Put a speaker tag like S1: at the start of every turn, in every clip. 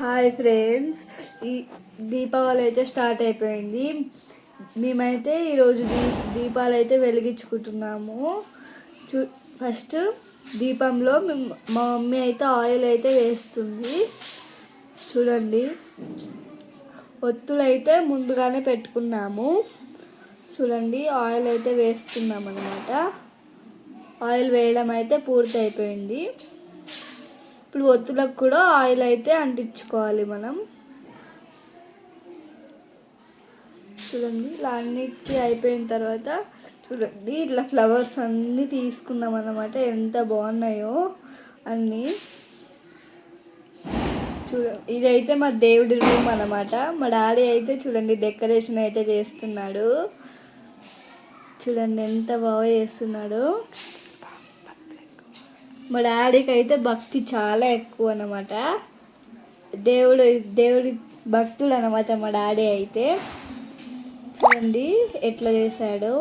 S1: Hi friends, ఈ దీపావళి అయితే start అయిపోయింది. మేమైతే ఈరోజు దీపాలు అయితే వెలిగించుకుంటున్నాము. ఫస్ట్ దీపంలో మా మమ్మీ అయితే ఆయిల్ అయితే వేస్తుంది. చూడండి, ఒత్తులు అయితే ముందుగానే పెట్టుకున్నాము. చూడండి, ఆయిల్ అయితే వేస్తున్నాం అన్నమాట. ఆయిల్ వేయడం అయితే పూర్తి అయిపోయింది. ఇప్పుడు ఒత్తులకు కూడా ఆయిల్ అయితే అంటించుకోవాలి మనం. చూడండి, ఇలా అన్నిటికీ అయిపోయిన తర్వాత చూడండి, ఇట్లా ఫ్లవర్స్ అన్నీ తీసుకున్నాం అన్నమాట. ఎంత బాగున్నాయో అన్నీ. చూడండి, ఇదైతే మా దేవుడి రూమ్ అన్నమాట. మా డాడీ అయితే చూడండి డెకరేషన్ అయితే చేస్తున్నాడు. చూడండి ఎంత బాగా చేస్తున్నాడు. మా డాడీకి అయితే భక్తి చాలా ఎక్కువ అన్నమాట. దేవుడి భక్తుడు అన్నమాట మా డాడీ అయితే. చూడండి ఎట్లా చేశాడో.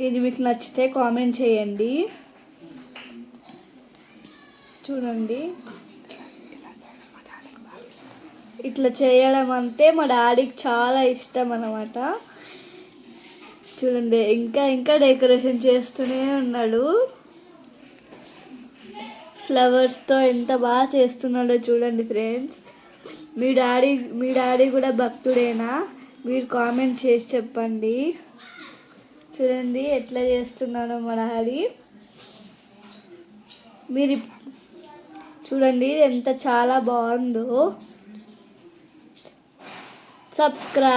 S1: ఇది మీకు నచ్చితే కామెంట్ చేయండి. చూడండి, ఇట్లా చేయడం అంటే మా డాడీకి చాలా ఇష్టం అన్నమాట. చూడండి, ఇంకా డెకరేషన్ చేస్తూనే ఉన్నాడు. ఫ్లవర్స్తో ఎంత బాగా చేస్తున్నాడో చూడండి ఫ్రెండ్స్. మీ డాడీ కూడా భక్తుడేనా? మీరు కామెంట్ చేసి చెప్పండి. చూడండి ఎట్లా చేస్తున్నాడో మా డాడీ. మీరు చూడండి ఎంత చాలా బాగుందో. సబ్స్క్రైబ్.